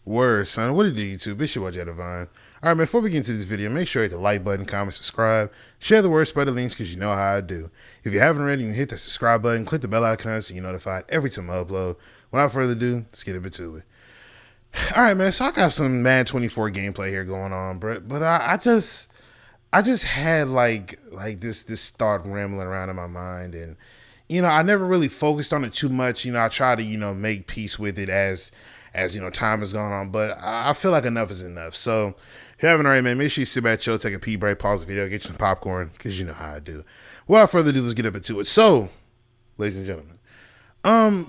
Word, son. What it do, YouTube? It's your boy, Jay Divine. All right, man, before we get into this video, make sure you hit the like button, comment, subscribe, share the word, spread the links, because you know how I do. If you haven't already, you can hit that subscribe button, click the bell icon so you're notified every time I upload. Without further ado, let's get into it. All right, man, so I got some Madden 24 gameplay here going on, but I just had like this thought rambling around in my mind, and I never really focused on it too much. I try to make peace with it as time has gone on, but I feel like enough is enough. So if you haven't already, man, make sure you sit back, chill, take a pee break, pause the video, get you some popcorn, because you know how I do. Without further ado, let's get up into it. So, ladies and gentlemen,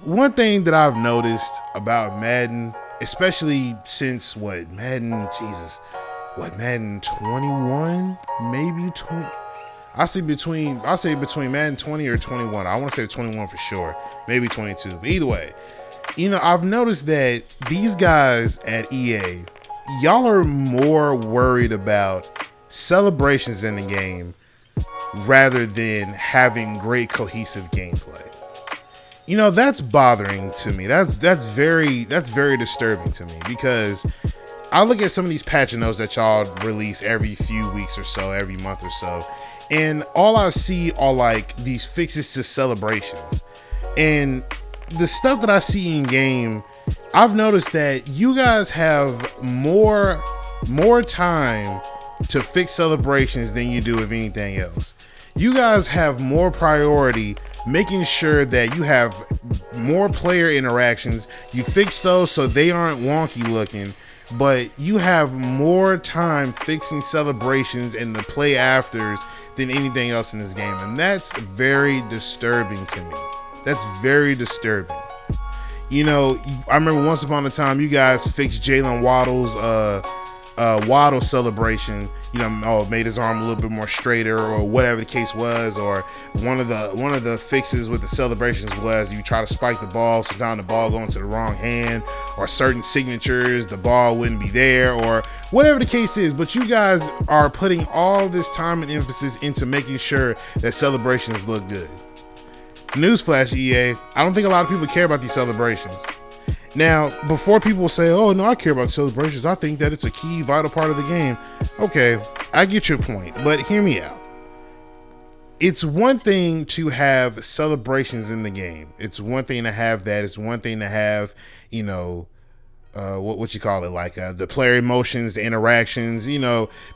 one thing that I've noticed about Madden, especially since Madden 21, maybe 20. I'll say between Madden 20 or 21. I want to say 21 for sure, maybe 22. But either way, I've noticed that these guys at EA, y'all are more worried about celebrations in the game rather than having great cohesive gameplay. That's bothering to me. That's very disturbing to me, because I look at some of these patch notes that y'all release every few weeks or so, every month or so, and all I see are like these fixes to celebrations. And the stuff that I see in game, I've noticed that you guys have more time to fix celebrations than you do of anything else. You guys have more priority making sure that you have more player interactions. You fix those so they aren't wonky looking, but you have more time fixing celebrations and the play afters than anything else in this game. And that's very disturbing to me. That's very disturbing. I remember once upon a time you guys fixed Jalen Waddle's Waddle celebration. Made his arm a little bit more straighter, or whatever the case was. Or one of the fixes with the celebrations was you try to spike the ball, sometimes the ball going to the wrong hand, or certain signatures the ball wouldn't be there, or whatever the case is. But you guys are putting all this time and emphasis into making sure that celebrations look good. Newsflash, EA, I don't think a lot of people care about these celebrations. Now, before people say, oh, no, I care about celebrations, I think that it's a key, vital part of the game. Okay, I get your point, but hear me out. It's one thing to have celebrations in the game. It's one thing to have that. It's one thing to have, what you call it, like the player emotions, the interactions,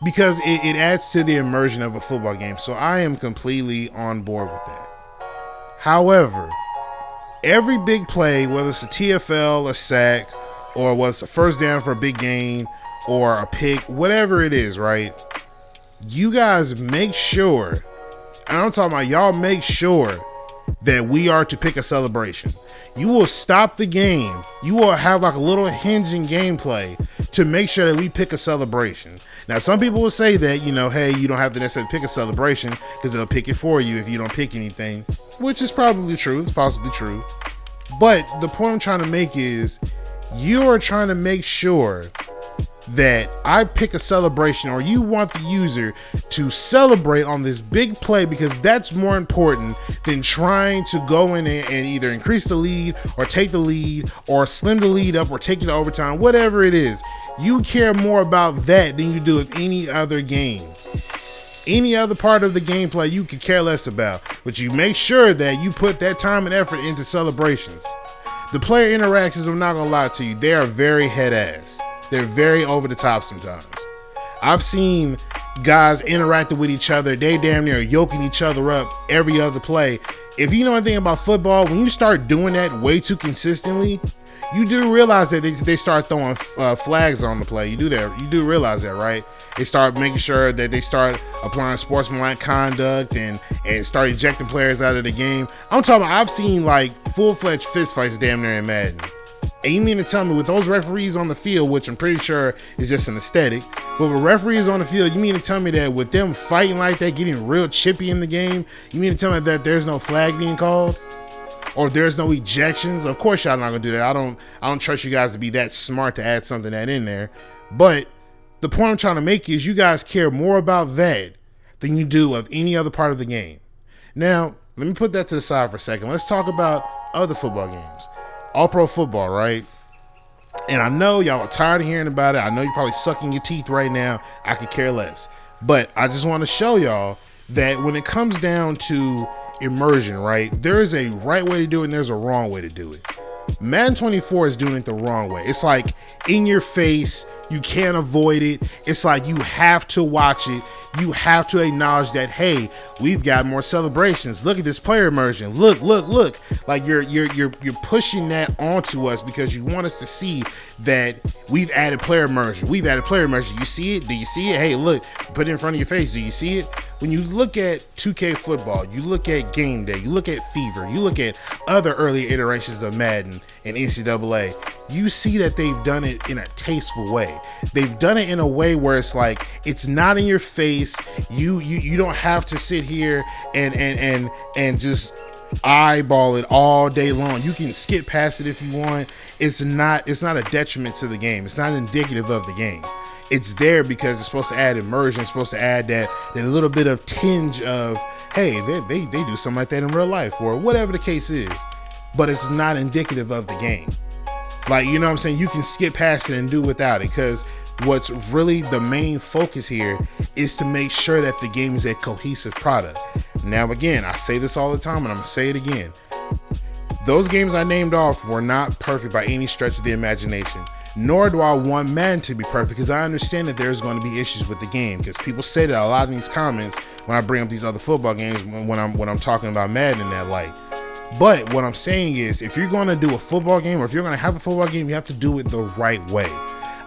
because it adds to the immersion of a football game. So I am completely on board with that. However, every big play, whether it's a TFL or sack, or what's a first down for a big gain, or a pick, whatever it is, right? You guys make sure, and I'm talking about y'all make sure that we are to pick a celebration. You will stop the game. You will have like a little hinge in gameplay to make sure that we pick a celebration. Now, some people will say that, hey, you don't have to necessarily pick a celebration because they'll pick it for you if you don't pick anything, which is probably true. It's possibly true. But the point I'm trying to make is you are trying to make sure that I pick a celebration, or you want the user to celebrate on this big play, because that's more important than trying to go in and either increase the lead or take the lead or slim the lead up or take it to overtime, whatever it is. You care more about that than you do of any other game. Any other part of the gameplay you could care less about, but you make sure that you put that time and effort into celebrations. The player interactions, I'm not gonna lie to you, they are very head ass. They're very over the top sometimes. I've seen guys interacting with each other. They damn near yoking each other up every other play. If you know anything about football, when you start doing that way too consistently, you do realize that they start throwing flags on the play. You do realize that, right? They start making sure that they start applying sportsmanlike conduct and start ejecting players out of the game. I'm talking about, I've seen like full-fledged fist fights damn near in Madden. And you mean to tell me with those referees on the field, which I'm pretty sure is just an aesthetic, but with referees on the field, you mean to tell me that with them fighting like that, getting real chippy in the game, you mean to tell me that there's no flag being called? Or there's no ejections? Of course y'all not gonna do that. I don't trust you guys to be that smart to add something that in there. But the point I'm trying to make is you guys care more about that than you do of any other part of the game. Now, let me put that to the side for a second. Let's talk about other football games. All pro football, right? And I know y'all are tired of hearing about it. I know you're probably sucking your teeth right now. I could care less. But I just want to show y'all that when it comes down to immersion, right, there is a right way to do it and there's a wrong way to do it. Madden 24 is doing it the wrong way. It's like in your face. You can't avoid it. It's like you have to watch it. You have to acknowledge that, hey, we've got more celebrations. Look at this player immersion. Look. Like you're pushing that onto us because you want us to see that we've added player immersion. We've added player immersion. You see it? Do you see it? Hey, look, put it in front of your face. Do you see it? When you look at 2K football, you look at Game Day, you look at FIFA, you look at other early iterations of Madden and NCAA, you see that they've done it in a tasteful way. They've done it in a way where it's like it's not in your face. You don't have to sit here and just eyeball it all day long. You can skip past it if you want. It's not a detriment to the game. It's not indicative of the game. It's there because it's supposed to add immersion. It's supposed to add that little bit of tinge of, hey, they do something like that in real life or whatever the case is. But it's not indicative of the game. Like, you know what I'm saying? You can skip past it and do without it because what's really the main focus here is to make sure that the game is a cohesive product. Now, again, I say this all the time and I'm going to say it again. Those games I named off were not perfect by any stretch of the imagination. Nor do I want Madden to be perfect because I understand that there's going to be issues with the game because people say that a lot in these comments when I bring up these other football games when I'm talking about Madden in that light. But what I'm saying is if you're going to do a football game or if you're going to have a football game, you have to do it the right way.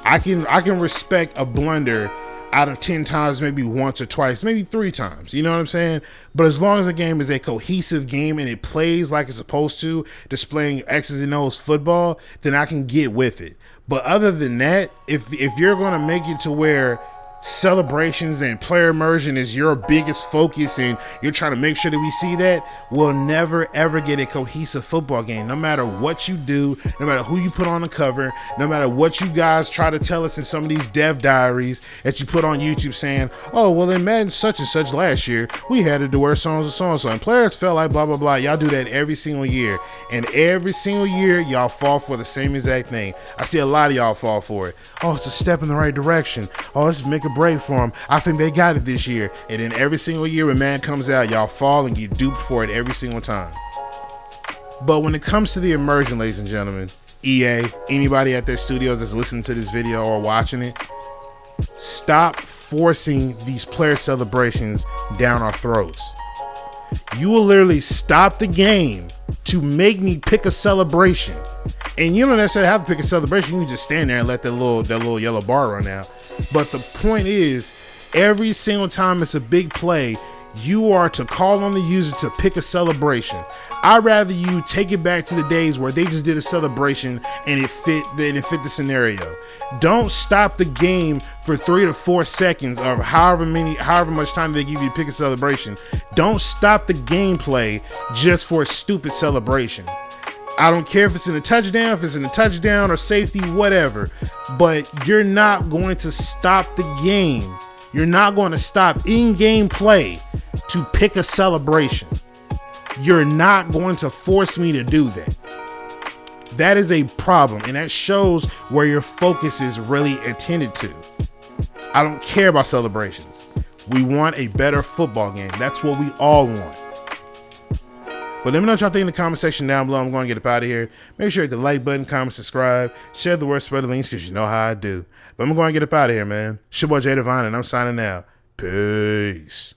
I can respect a blunder out of 10 times, maybe once or twice, maybe 3 times. You know what I'm saying? But as long as the game is a cohesive game and it plays like it's supposed to, displaying X's and O's football, then I can get with it. But other than that, if you're going to make it to where celebrations and player immersion is your biggest focus and you're trying to make sure that we see that, we'll never ever get a cohesive football game. No matter what you do, no matter who you put on the cover, no matter what you guys try to tell us in some of these dev diaries that you put on YouTube saying, oh, well, in Madden such and such last year, we had to wear songs and so and so, and players felt like blah, blah, blah. Y'all do that every single year. And every single year, y'all fall for the same exact thing. I see a lot of y'all fall for it. Oh, it's a step in the right direction. Oh, let's make a break for them. I think they got it this year. And then every single year when Madden comes out, y'all fall and get duped for it every single time. But when it comes to the immersion, ladies and gentlemen, EA, anybody at their studios that's listening to this video or watching it, stop forcing these player celebrations down our throats. You will literally stop the game to make me pick a celebration. And you don't necessarily have to pick a celebration. You can just stand there and let that little yellow bar run out. But the point is, every single time it's a big play, you are to call on the user to pick a celebration. I'd rather you take it back to the days where they just did a celebration and it fit the scenario. Don't stop the game for 3 to 4 seconds or however much time they give you to pick a celebration. Don't stop the gameplay just for a stupid celebration. I don't care if it's in a touchdown or safety, whatever, but you're not going to stop the game. You're not going to stop in-game play to pick a celebration. You're not going to force me to do that. That is a problem, and that shows where your focus is really intended to. I don't care about celebrations. We want a better football game. That's what we all want. But let me know what y'all think in the comment section down below. I'm going to get up out of here. Make sure you hit the like button, comment, subscribe, share the word, spread the links, because you know how I do. But I'm going to get up out of here, man. It's your boy Jay Divine, and I'm signing out. Peace.